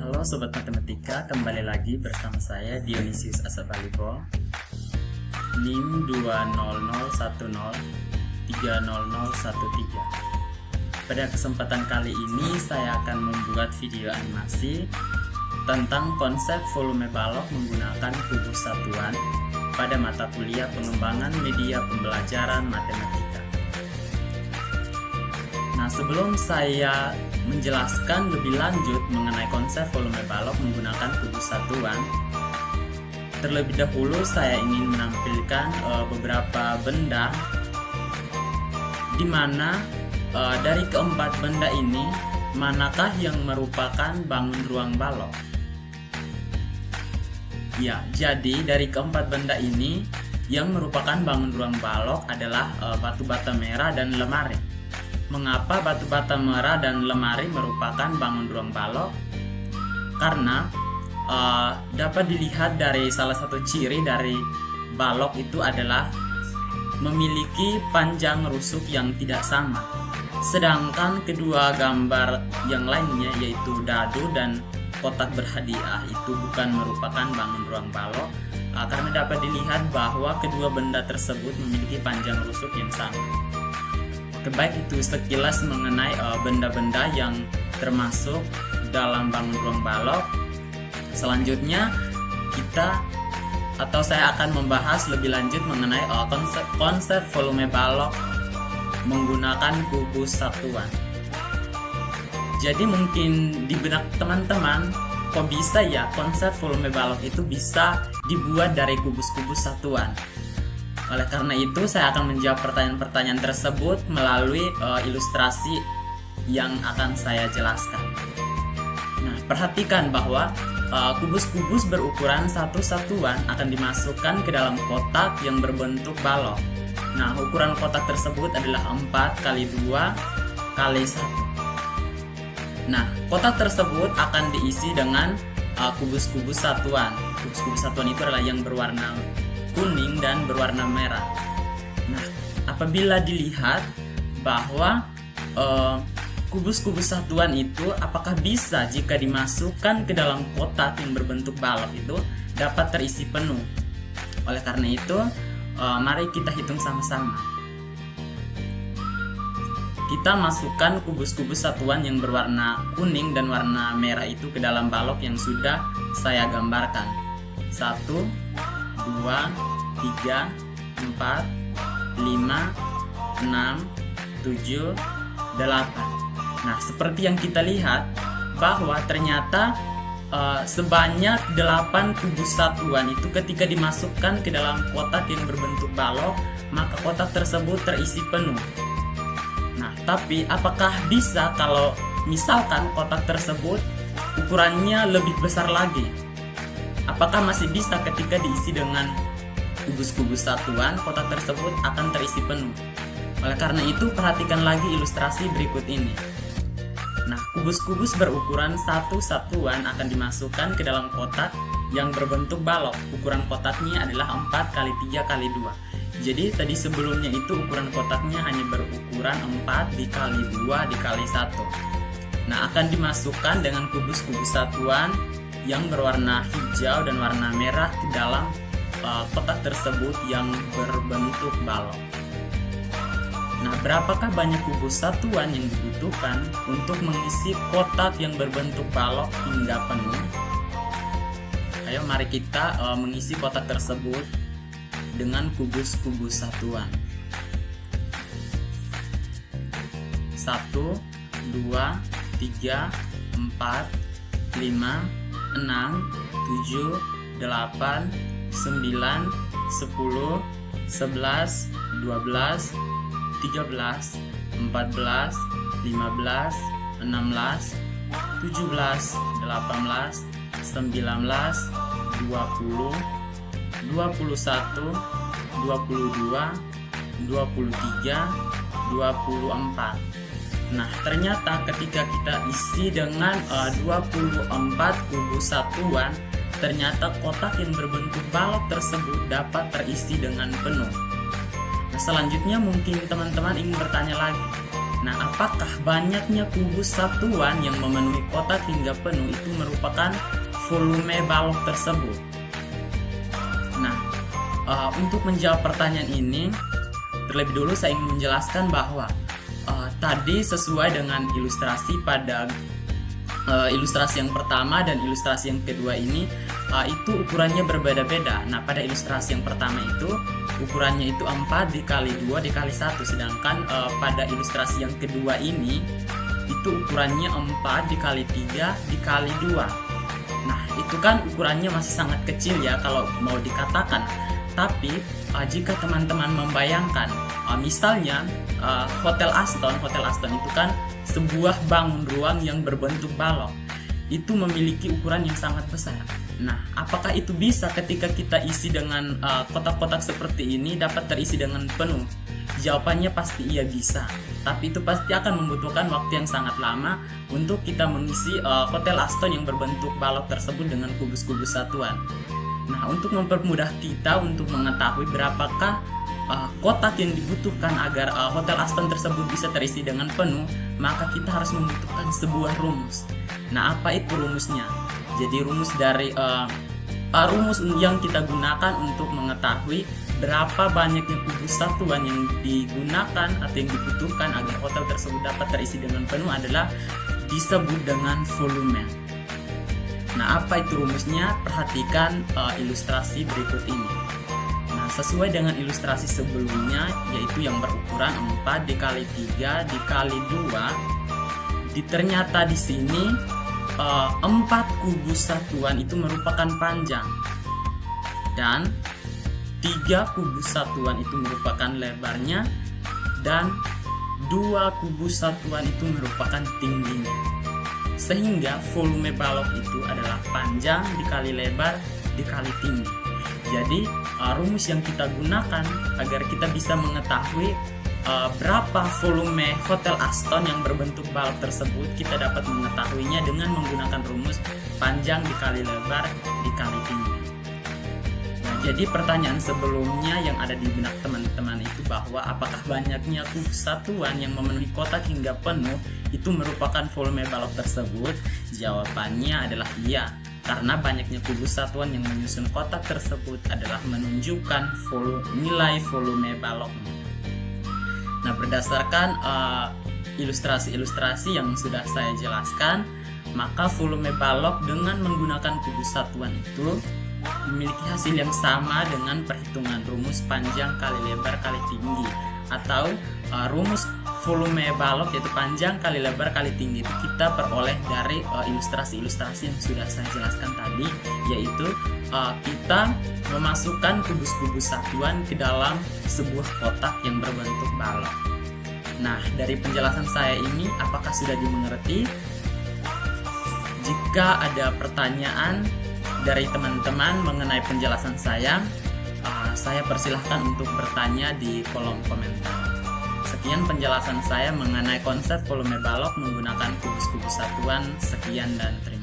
Halo Sobat Matematika, kembali lagi bersama saya Dionysius Asabalibo, NIM 20010300013. Pada kesempatan kali ini saya akan membuat video animasi tentang konsep volume balok menggunakan kubus satuan pada mata kuliah pengembangan media pembelajaran matematika. Nah, sebelum saya menjelaskan lebih lanjut mengenai konsep volume balok menggunakan kubus satuan, terlebih dahulu saya ingin menampilkan beberapa benda di mana dari keempat benda ini manakah yang merupakan bangun ruang balok. Ya, jadi dari keempat benda ini yang merupakan bangun ruang balok adalah batu bata merah dan lemari. Mengapa batu bata merah dan lemari merupakan bangun ruang balok? Karena dapat dilihat dari salah satu ciri dari balok itu adalah memiliki panjang rusuk yang tidak sama. Sedangkan kedua gambar yang lainnya yaitu dadu dan kotak berhadiah itu bukan merupakan bangun ruang balok karena dapat dilihat bahwa kedua benda tersebut memiliki panjang rusuk yang sama. Baik itu sekilas mengenai benda-benda yang termasuk dalam bangun ruang balok. Selanjutnya saya akan membahas lebih lanjut mengenai konsep volume balok menggunakan kubus satuan. Jadi mungkin di benak teman-teman, kok bisa ya konsep volume balok itu bisa dibuat dari kubus-kubus satuan? Oleh karena itu, saya akan menjawab pertanyaan-pertanyaan tersebut melalui ilustrasi yang akan saya jelaskan. Nah, perhatikan bahwa kubus-kubus berukuran satu satuan akan dimasukkan ke dalam kotak yang berbentuk balok. Nah, ukuran kotak tersebut adalah 4 x 2 x 1. Nah, kotak tersebut akan diisi dengan kubus-kubus satuan. Kubus-kubus satuan itu adalah yang berwarna kuning dan berwarna merah. Nah, apabila dilihat bahwa kubus-kubus satuan itu apakah bisa jika dimasukkan ke dalam kotak yang berbentuk balok itu dapat terisi penuh. Oleh karena itu, mari kita hitung sama-sama. Kita masukkan kubus-kubus satuan yang berwarna kuning dan warna merah itu ke dalam balok yang sudah saya gambarkan. 1, 2, 3, 4, 5, 6, 7, 8. Nah, seperti yang kita lihat bahwa ternyata sebanyak 8 kubus satuan itu ketika dimasukkan ke dalam kotak yang berbentuk balok, maka kotak tersebut terisi penuh. Nah, tapi apakah bisa kalau misalkan kotak tersebut ukurannya lebih besar lagi? Apakah masih bisa ketika diisi dengan kubus-kubus satuan, kotak tersebut akan terisi penuh? Oleh karena itu, perhatikan lagi ilustrasi berikut ini. Nah, kubus-kubus berukuran satu satuan akan dimasukkan ke dalam kotak yang berbentuk balok. Ukuran kotaknya adalah 4 x 3 x 2. Jadi tadi sebelumnya itu ukuran kotaknya hanya berukuran 4 dikali 2 dikali 1. Nah, akan dimasukkan dengan kubus-kubus satuan yang berwarna hijau dan warna merah ke dalam kotak tersebut yang berbentuk balok. Nah, berapakah banyak kubus satuan yang dibutuhkan untuk mengisi kotak yang berbentuk balok hingga penuh? Ayo mari kita mengisi kotak tersebut dengan kubus-kubus satuan. 1, 2, 3, 4, 5, 6, 7, 8, 9, 10, 11, 12, 13, 14, 15, 16, 17, 18, 19, 20, 21, 22, 23, 24. Nah, ternyata ketika kita isi dengan 24 kubus satuan, ternyata kotak yang berbentuk balok tersebut dapat terisi dengan penuh. Nah, selanjutnya mungkin teman-teman ingin bertanya lagi, Nah, apakah banyaknya kubus satuan yang memenuhi kotak hingga penuh itu merupakan volume balok tersebut? Nah, untuk menjawab pertanyaan ini, terlebih dulu saya ingin menjelaskan bahwa tadi sesuai dengan ilustrasi pada ilustrasi yang pertama dan ilustrasi yang kedua ini, itu ukurannya berbeda-beda. Nah, pada ilustrasi yang pertama itu ukurannya itu 4 dikali 2 dikali 1, sedangkan pada ilustrasi yang kedua ini itu ukurannya 4 dikali 3 dikali 2. Nah, itu kan ukurannya masih sangat kecil ya kalau mau dikatakan. Tapi jika teman-teman membayangkan misalnya Hotel Aston itu kan sebuah bangun ruang yang berbentuk balok, itu memiliki ukuran yang sangat besar. Nah, apakah itu bisa ketika kita isi dengan kotak-kotak seperti ini dapat terisi dengan penuh? Jawabannya pasti iya bisa, tapi itu pasti akan membutuhkan waktu yang sangat lama untuk kita mengisi Hotel Aston yang berbentuk balok tersebut dengan kubus-kubus satuan. Nah, untuk mempermudah kita untuk mengetahui berapakah kotak yang dibutuhkan agar Hotel Aston tersebut bisa terisi dengan penuh, maka kita harus membutuhkan sebuah rumus. Nah, apa itu rumusnya? Jadi rumus dari rumus yang kita gunakan untuk mengetahui berapa banyaknya kubus satuan yang digunakan atau yang dibutuhkan agar hotel tersebut dapat terisi dengan penuh adalah disebut dengan volume. Nah, apa itu rumusnya? Perhatikan ilustrasi berikut ini. Nah, sesuai dengan ilustrasi sebelumnya, yaitu yang berukuran 4 dikali 3 dikali 2, ternyata di sini 4 kubus satuan itu merupakan panjang dan 3 kubus satuan itu merupakan lebarnya dan 2 kubus satuan itu merupakan tingginya. Sehingga volume balok itu adalah panjang dikali lebar dikali tinggi. Jadi rumus yang kita gunakan agar kita bisa mengetahui berapa volume Hotel Aston yang berbentuk balok tersebut, kita dapat mengetahuinya dengan menggunakan rumus panjang dikali lebar dikali tinggi. Nah, jadi pertanyaan sebelumnya yang ada di benak teman-teman itu bahwa apakah banyaknya kubus satuan yang memenuhi kotak hingga penuh itu merupakan volume balok tersebut? Jawabannya adalah iya, karena banyaknya kubus satuan yang menyusun kotak tersebut adalah menunjukkan nilai volume baloknya. Nah, berdasarkan ilustrasi-ilustrasi yang sudah saya jelaskan, maka volume balok dengan menggunakan kubus satuan itu memiliki hasil yang sama dengan perhitungan rumus panjang kali lebar kali tinggi, atau rumus volume balok yaitu panjang kali lebar kali tinggi itu kita peroleh dari ilustrasi-ilustrasi yang sudah saya jelaskan tadi, yaitu kita memasukkan kubus-kubus satuan ke dalam sebuah kotak yang berbentuk balok. Nah, dari penjelasan saya ini apakah sudah dimengerti? Jika ada pertanyaan dari teman-teman mengenai penjelasan saya persilahkan untuk bertanya di kolom komentar. Sekian penjelasan saya mengenai konsep volume balok menggunakan kubus-kubus satuan. Sekian dan terima kasih.